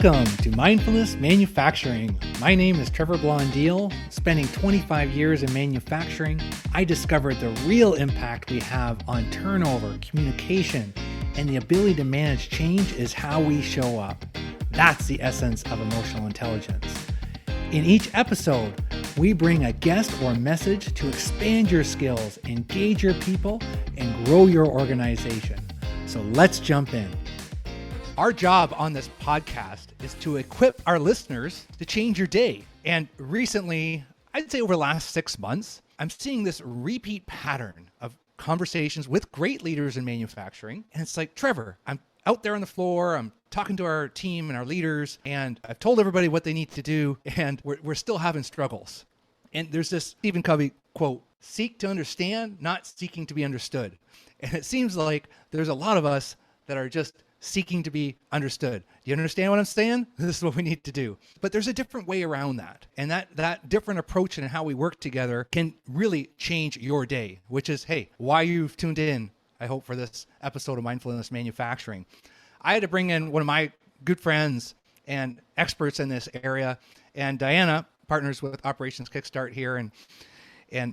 Welcome to Mindfulness Manufacturing. My name is Trevor Blondeel. Spending 25 years in manufacturing, I discovered the real impact we have on turnover, communication, and the ability to manage change is how we show up. That's the essence of emotional intelligence. In each episode, we bring a guest or message to expand your skills, engage your people, and grow your organization. So let's jump in. Our job on this podcast is to equip our listeners to change your day. And recently, I'd say over the last 6 months, I'm seeing this repeat pattern of conversations with great leaders in manufacturing. And it's like, Trevor, I'm out there on the floor, I'm talking to our team and our leaders, and I've told everybody what they need to do, and we're still having struggles. And there's this Stephen Covey quote, seek to understand, not seeking to be understood. And it seems like there's a lot of us that are just seeking to be understood. Do you understand what I'm saying? This is what we need to do. But there's a different way around that. And that different approach in how we work together can really change your day, which is, hey, why you've tuned in, I hope, for this episode of Mindfulness Manufacturing. I had to bring in one of my good friends and experts in this area. And Diana partners with Operations Kickstart here, and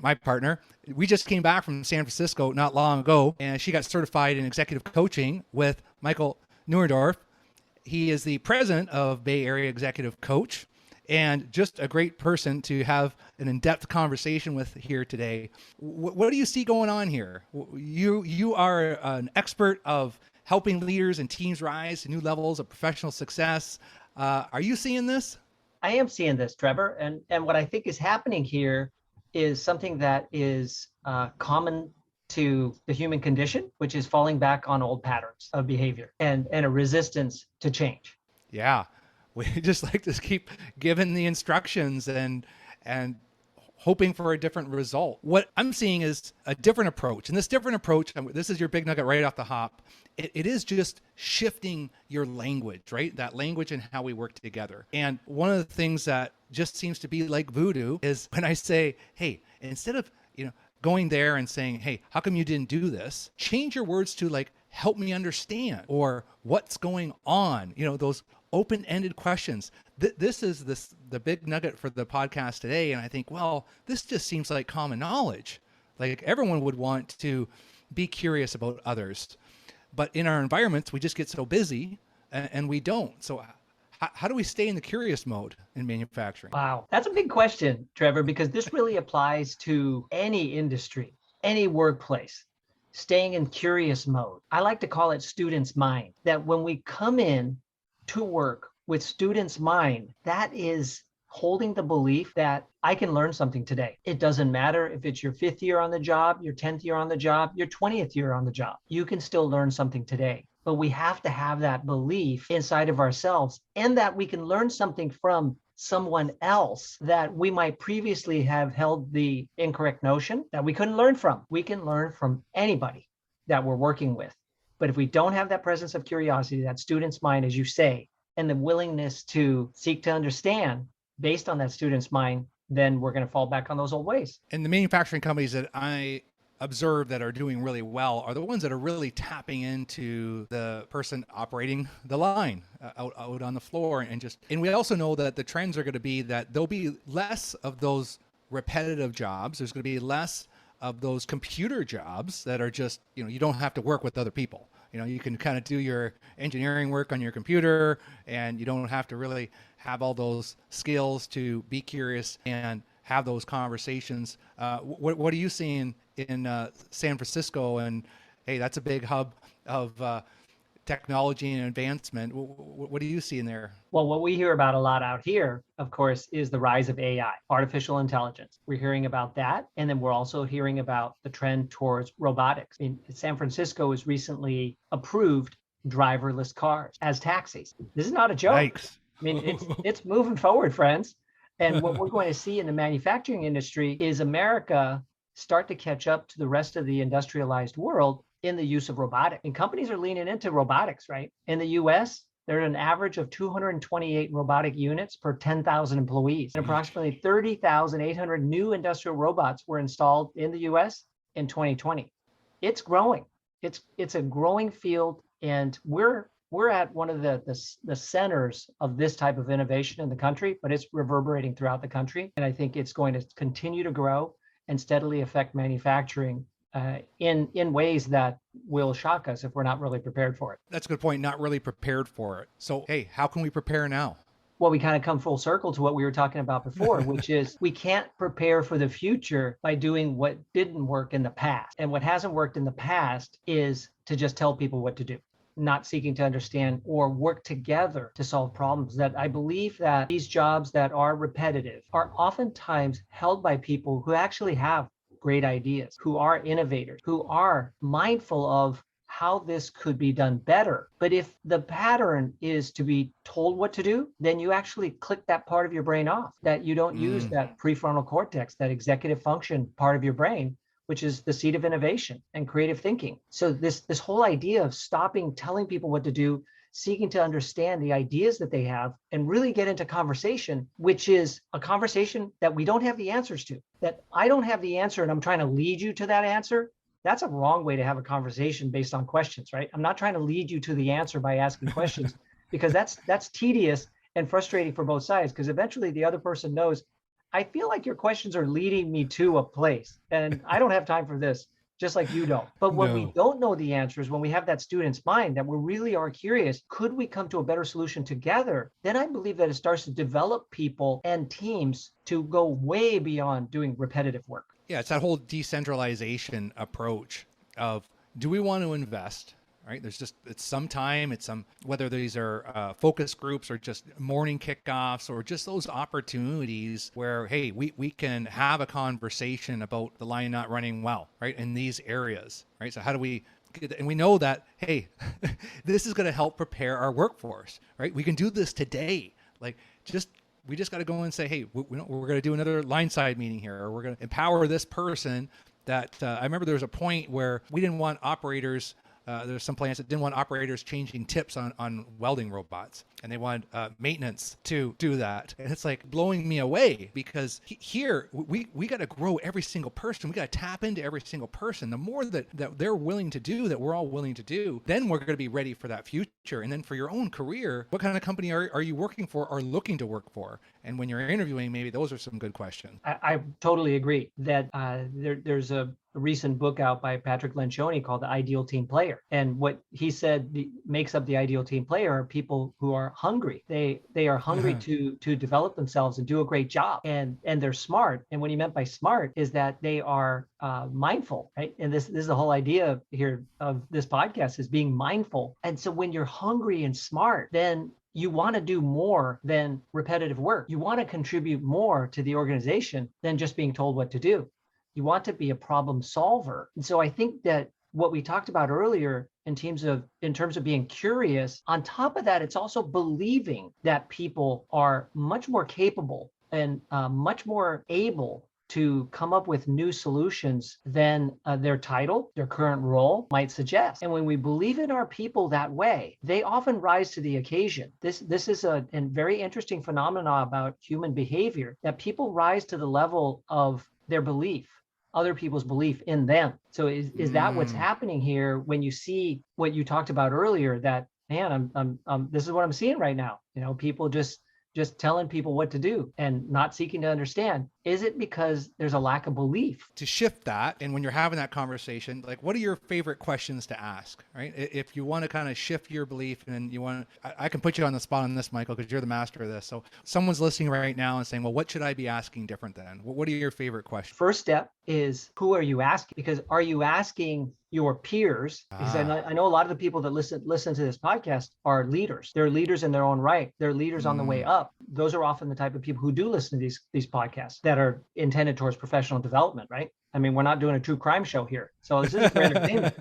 my partner. We just came back from San Francisco not long ago, and she got certified in executive coaching with Michael Neuendorff. He is the president of Bay Area Executive Coach, and just a great person to have an in-depth conversation with here today. What do you see going on here? You are an expert of helping leaders and teams rise to new levels of professional success. Are you seeing this? I am seeing this, Trevor. And what I think is happening here is something that is common to the human condition, which is falling back on old patterns of behavior and a resistance to change. Yeah, we just like to keep giving the instructions and hoping for a different result. What I'm seeing is a different approach. And this different approach, this is your big nugget right off the hop. It is just shifting your language, right? That language and how we work together. And one of the things that just seems to be like voodoo is when I say, hey, instead of, going there and saying, hey, how come you didn't do this? Change your words to like, help me understand, or what's going on? Those open-ended questions. This is the big nugget for the podcast today. And I think, well, this just seems like common knowledge. Like everyone would want to be curious about others. But in our environments, we just get so busy and we don't. So how do we stay in the curious mode in manufacturing? Wow, that's a big question, Trevor, because this really applies to any industry, any workplace. Staying in curious mode. I like to call it student's mind, that when we come in to work with student's mind, that is holding the belief that I can learn something today. It doesn't matter if it's your 5th year on the job, your 10th year on the job, your 20th year on the job. You can still learn something today. But we have to have that belief inside of ourselves, and that we can learn something from someone else that we might previously have held the incorrect notion that we couldn't learn from. We can learn from anybody that we're working with. But if we don't have that presence of curiosity, that student's mind, as you say, and the willingness to seek to understand based on that student's mind, then we're going to fall back on those old ways. And the manufacturing companies that I observe that are doing really well are the ones that are really tapping into the person operating the line out on the floor. And we also know that the trends are going to be that there'll be less of those repetitive jobs. There's going to be less of those computer jobs that are just, you don't have to work with other people. You can kind of do your engineering work on your computer, and you don't have to really have all those skills to be curious and have those conversations. What are you seeing in San Francisco? And hey, that's a big hub of technology and advancement. What do you see in there? Well, what we hear about a lot out here, of course, is the rise of AI, artificial intelligence. We're hearing about that. And then we're also hearing about the trend towards robotics. San Francisco has recently approved driverless cars as taxis. This is not a joke. Yikes. It's moving forward, friends. And what we're going to see in the manufacturing industry is America start to catch up to the rest of the industrialized world in the use of robotics. And companies are leaning into robotics, right? In the US, there are an average of 228 robotic units per 10,000 employees. And approximately 30,800 new industrial robots were installed in the US in 2020. It's growing. It's a growing field, and we're we're at one of the centers of this type of innovation in the country, but it's reverberating throughout the country. And I think it's going to continue to grow and steadily affect manufacturing in ways that will shock us if we're not really prepared for it. That's a good point. Not really prepared for it. So, hey, how can we prepare now? Well, we kind of come full circle to what we were talking about before, which is we can't prepare for the future by doing what didn't work in the past. And what hasn't worked in the past is to just tell people what to do, not seeking to understand or work together to solve problems. That I believe that these jobs that are repetitive are oftentimes held by people who actually have great ideas, who are innovators, who are mindful of how this could be done better. But if the pattern is to be told what to do, then you actually click that part of your brain off, that you don't use that prefrontal cortex, that executive function part of your brain, which is the seat of innovation and creative thinking. So this whole idea of stopping telling people what to do, seeking to understand the ideas that they have and really get into conversation, which is a conversation that we don't have the answers to, that I don't have the answer and I'm trying to lead you to that answer. That's a wrong way to have a conversation based on questions, right? I'm not trying to lead you to the answer by asking questions because that's tedious and frustrating for both sides, because eventually the other person knows, I feel like your questions are leading me to a place and I don't have time for this, just like you don't. But when we don't know the answers, when we have that student's mind that we really are curious, could we come to a better solution together? Then I believe that it starts to develop people and teams to go way beyond doing repetitive work. Yeah, it's that whole decentralization approach of, do we want to invest? Right? It's some time, whether these are focus groups or just morning kickoffs or just those opportunities where, hey, we can have a conversation about the line not running well, right? In these areas, right? So how do we, and we know that, hey, this is going to help prepare our workforce, right? We can do this today. We just got to go and say, hey, we're going to do another line side meeting here, or we're going to empower this person. That I remember there was a point where we didn't want operators. There's some plants that didn't want operators changing tips on welding robots, and they wanted maintenance to do that. And it's like blowing me away, because here we got to grow every single person. We got to tap into every single person. The more that they're willing to do, that we're all willing to do, then we're going to be ready for that future. And then for your own career, what kind of company are you working for or looking to work for? And when you're interviewing, maybe those are some good questions. I totally agree that there's a recent book out by Patrick Lencioni called The Ideal Team Player. And what he said makes up the ideal team player are people who are hungry. They are hungry to develop themselves and do a great job. And they're smart. And what he meant by smart is that they are mindful, right? And this is the whole idea here of this podcast, is being mindful. And so when you're hungry and smart, then you want to do more than repetitive work. You want to contribute more to the organization than just being told what to do. You want to be a problem solver. And so I think that what we talked about earlier in terms of being curious, on top of that, it's also believing that people are much more capable and much more able to come up with new solutions than their title, their current role might suggest. And when we believe in our people that way, they often rise to the occasion. This is a very interesting phenomenon about human behavior, that people rise to the level of their belief, other people's belief in them. So is that what's happening here when you see what you talked about earlier, that, man, I'm this is what I'm seeing right now. People just telling people what to do and not seeking to understand. Is it because there's a lack of belief? To shift that, and when you're having that conversation, like, what are your favorite questions to ask, right? If you want to kind of shift your belief, and I can put you on the spot on this, Michael, because you're the master of this. So someone's listening right now and saying, well, what should I be asking different then? What are your favorite questions? First step is, who are you asking? Because are you asking your peers? Because I know a lot of the people that listen to this podcast are leaders. They're leaders in their own right. They're leaders on the way up. Those are often the type of people who do listen to these podcasts that are intended towards professional development, right? I mean, we're not doing a true crime show here. So this is for entertainment.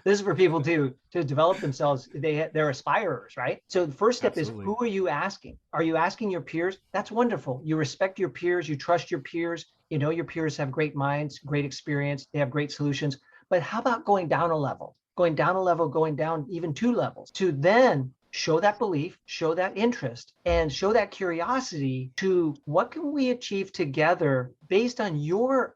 This is for people to develop themselves. They're aspirers, right? So the first step is, who are you asking? Are you asking your peers? That's wonderful. You respect your peers. You trust your peers. You know your peers have great minds, great experience. They have great solutions. But how about going down a level, going down even 2 levels, to then show that belief, show that interest, and show that curiosity to what can we achieve together based on your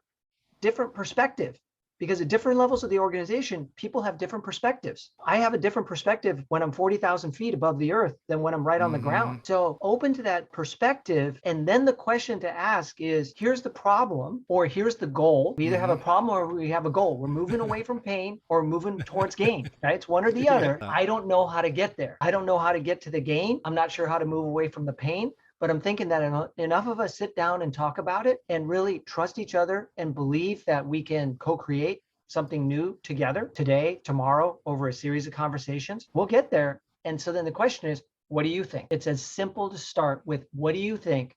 different perspective. because at different levels of the organization, people have different perspectives. I have a different perspective when I'm 40,000 feet above the earth than when I'm right on the ground. So open to that perspective. And then the question to ask is, here's the problem, or here's the goal. We either have a problem or we have a goal. We're moving away from pain or moving towards gain, right? It's one or the other. I don't know how to get there. I don't know how to get to the gain. I'm not sure how to move away from the pain. But I'm thinking that enough of us sit down and talk about it and really trust each other and believe that we can co-create something new together today, tomorrow, over a series of conversations. We'll get there. And so then the question is, what do you think? It's as simple to start with, what do you think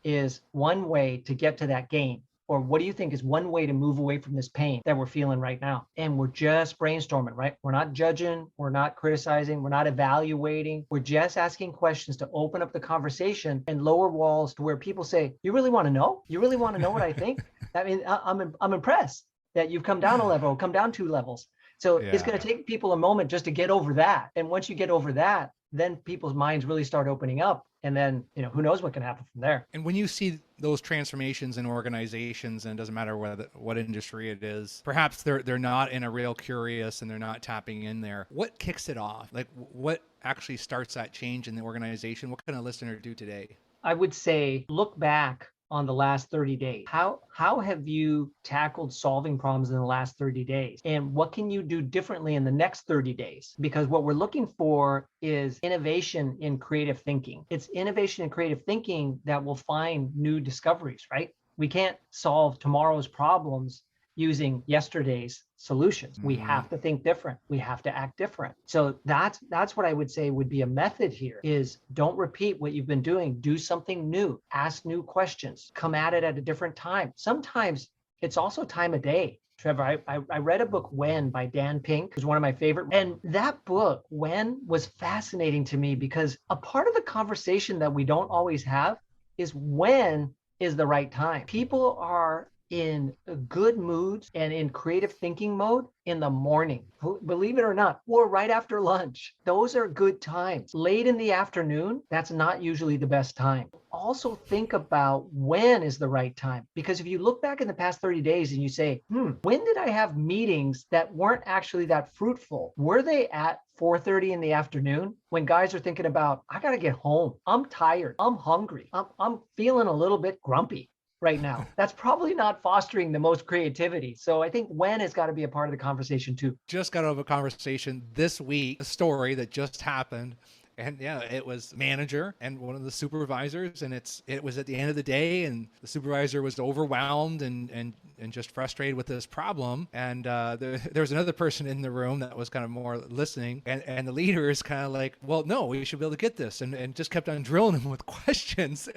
is one way to get to that gain? Or what do you think is one way to move away from this pain that we're feeling right now? And we're just brainstorming, right? We're not judging, we're not criticizing, we're not evaluating. We're just asking questions to open up the conversation and lower walls to where people say, you really want to know? You really want to know what I think? I mean, I'm impressed that you've come down a level, come down 2 levels. So it's going to take people a moment just to get over that. And once you get over that, then people's minds really start opening up. And then, who knows what can happen from there. And when you see those transformations in organizations, and it doesn't matter what industry it is, perhaps they're not in a real curious and they're not tapping in there. What kicks it off? Like, what actually starts that change in the organization? What can a listener do today? I would say, look back on the last 30 days. How have you tackled solving problems in the last 30 days? And what can you do differently in the next 30 days? Because what we're looking for is innovation in creative thinking. It's innovation in creative thinking that will find new discoveries, right? We can't solve tomorrow's problems using yesterday's solutions. We have to think different. We have to act different. So that's what I would say would be a method here is don't repeat what you've been doing. Do something new. Ask new questions. Come at it at a different time. Sometimes it's also time of day. Trevor, I read a book, When, by Dan Pink. It was one of my favorite. And that book, When, was fascinating to me because a part of the conversation that we don't always have is when is the right time. People are in good moods and in creative thinking mode in the morning, believe it or not, or right after lunch. Those are good times. Late in the afternoon, that's not usually the best time. Also think about when is the right time. Because if you look back in the past 30 days and you say, when did I have meetings that weren't actually that fruitful? Were they at 4:30 in the afternoon when guys are thinking about, I got to get home. I'm tired. I'm hungry. I'm feeling a little bit grumpy right now? That's probably not fostering the most creativity. So I think when has got to be a part of the conversation too. Just got out of a conversation this week, a story that just happened. And it was manager and one of the supervisors, and it was at the end of the day, and the supervisor was overwhelmed and just frustrated with this problem. And there was another person in the room that was kind of more listening, and the leader is kind of like, well, no, we should be able to get this, and just kept on drilling him with questions.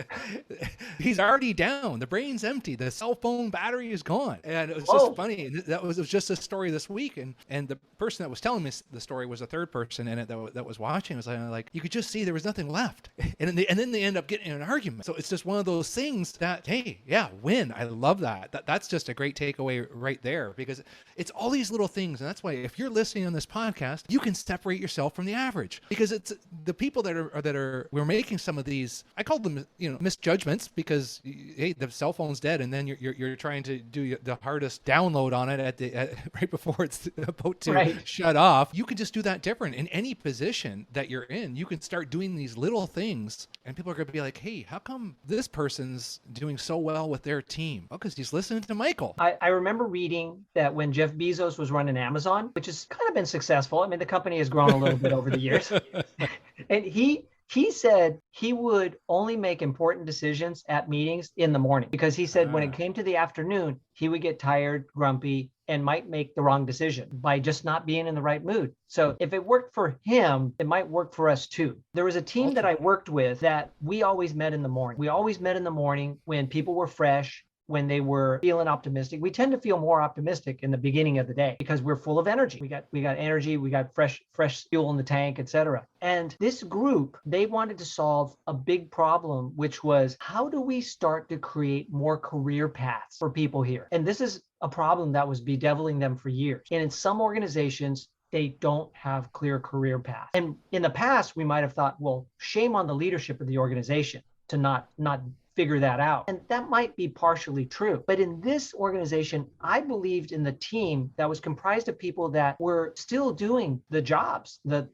He's already down. The brain's empty. The cell phone battery is gone. And it was just funny. And it was just a story this week. And the person that was telling me the story was a third person in it that was watching. It was like, you could just see there was nothing left. And then they end up getting in an argument. So it's just one of those things that, hey, win. I love that. That's just a great takeaway right there, because it's all these little things. And that's why if you're listening on this podcast, you can separate yourself from the average, because it's the people we're making some of these, I call them, misjudgments, because hey, the cell phone's dead. And then you're trying to do the hardest download on it right before it's about to shut off. You can just do that different in any position that you're in. You can start doing these little things, and people are going to be like, hey, how come this person's doing so well with their team? Oh, because he's listening to Michael. I remember reading that when Jeff Bezos was running Amazon, which has kind of been successful. I mean, the company has grown a little bit over the years. And he said he would only make important decisions at meetings in the morning, because he said when it came to the afternoon, he would get tired, grumpy, and might make the wrong decision by just not being in the right mood. So if it worked for him, it might work for us too. There was a team that I worked with that we always met in the morning. We always met in the morning when people were fresh, when they were feeling optimistic. We tend to feel more optimistic in the beginning of the day because we're full of energy. We got energy, we got fresh fuel in the tank, etc. And this group, they wanted to solve a big problem, which was, how do we start to create more career paths for people here? And this is a problem that was bedeviling them for years. And in some organizations, they don't have clear career paths. And in the past, we might have thought, well, shame on the leadership of the organization to not figure that out. And that might be partially true. But in this organization, I believed in the team that was comprised of people that were still doing the jobs, the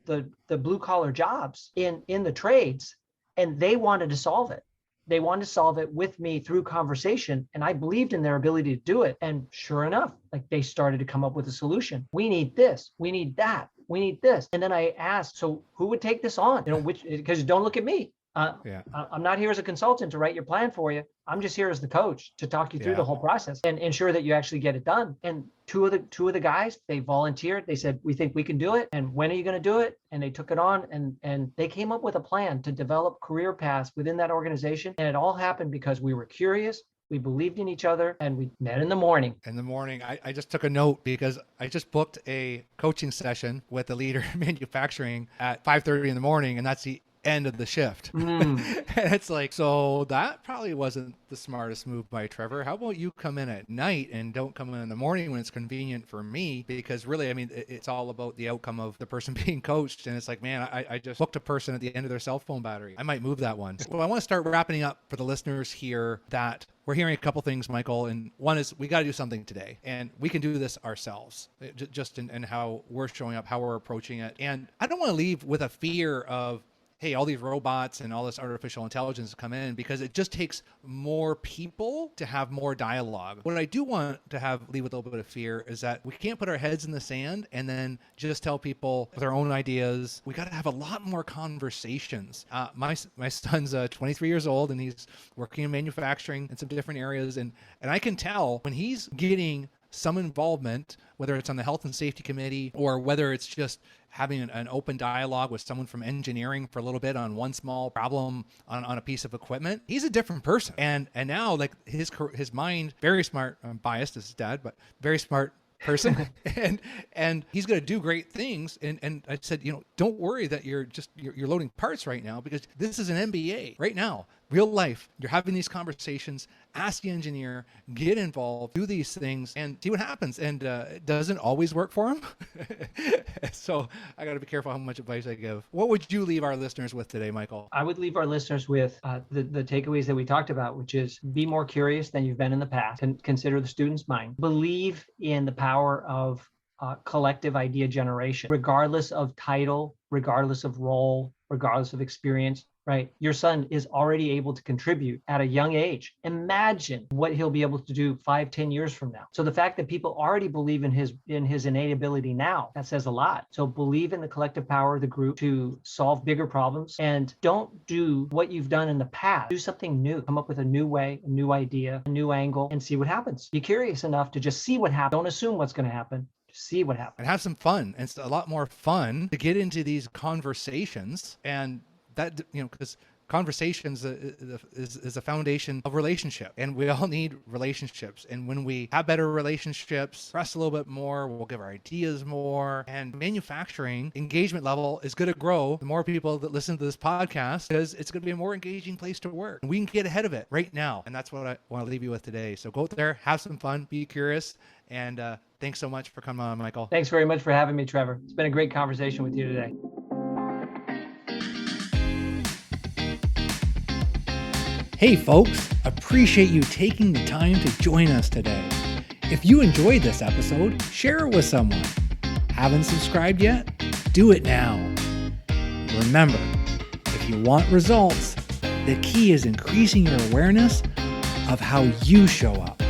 blue collar jobs in the trades, and they wanted to solve it. They wanted to solve it with me through conversation, and I believed in their ability to do it. And sure enough, like they started to come up with a solution. We need this, we need that, we need this. And then I asked, so who would take this on? Because don't look at me. I'm not here as a consultant to write your plan for you. I'm just here as the coach to talk you through the whole process and ensure that you actually get it done. And two of the guys, they volunteered. They said, we think we can do it. And when are you going to do it? And they took it on, and they came up with a plan to develop career paths within that organization. And it all happened because we were curious. We believed in each other, and we met in the morning. I just took a note because I just booked a coaching session with the leader in manufacturing at 5:30 in the morning, and that's the end of the shift. And it's like, so that probably wasn't the smartest move by Trevor. How about you come in at night and don't come in the morning when it's convenient for me? Because really, I mean, it's all about the outcome of the person being coached. And it's like, man, I just booked a person at the end of their cell phone battery. I might move that one. Well, I want to start wrapping up for the listeners here that we're hearing a couple things, Michael, and one is we got to do something today, and we can do this ourselves, just in how we're showing up, how we're approaching it. And I don't want to leave with a fear of, hey, all these robots and all this artificial intelligence come in, because it just takes more people to have more dialogue. What I do want to leave with a little bit of fear is that we can't put our heads in the sand and then just tell people their own ideas. We got to have a lot more conversations. My son's 23 years old, and he's working in manufacturing in some different areas. And I can tell when he's getting some involvement, whether it's on the health and safety committee or whether it's just having an open dialogue with someone from engineering for a little bit on one small problem on a piece of equipment, he's a different person. And now, like, his mind, very smart, I'm biased as his dad, but very smart person, and he's going to do great things. And I said, don't worry that you're loading parts right now, because this is an MBA right now, real life. You're having these conversations, ask the engineer, get involved, do these things, and see what happens. And it doesn't always work for him. So I got to be careful how much advice I give. What would you leave our listeners with today, Michael? I would leave our listeners with the takeaways that we talked about, which is be more curious than you've been in the past, and consider the student's mind. Believe in the power of collective idea generation, regardless of title, regardless of role, regardless of experience. Right? Your son is already able to contribute at a young age. Imagine what he'll be able to do 5-10 years from now. So the fact that people already believe in his innate ability now, that says a lot. So believe in the collective power of the group to solve bigger problems, and don't do what you've done in the past. Do something new. Come up with a new way, a new idea, a new angle, and see what happens. Be curious enough to just see what happens. Don't assume what's going to happen. See what happens. And have some fun. And it's a lot more fun to get into these conversations, and that, because conversations is the foundation of relationship, and we all need relationships. And when we have better relationships, trust a little bit more, we'll give our ideas more, and manufacturing engagement level is going to grow. The more people that listen to this podcast, because it's going to be a more engaging place to work. We can get ahead of it right now. And that's what I want to leave you with today. So go out there, have some fun, be curious, and thanks so much for coming on, Michael. Thanks very much for having me, Trevor. It's been a great conversation with you today. Hey folks, appreciate you taking the time to join us today. If you enjoyed this episode, share it with someone. Haven't subscribed yet? Do it now. Remember, if you want results, the key is increasing your awareness of how you show up.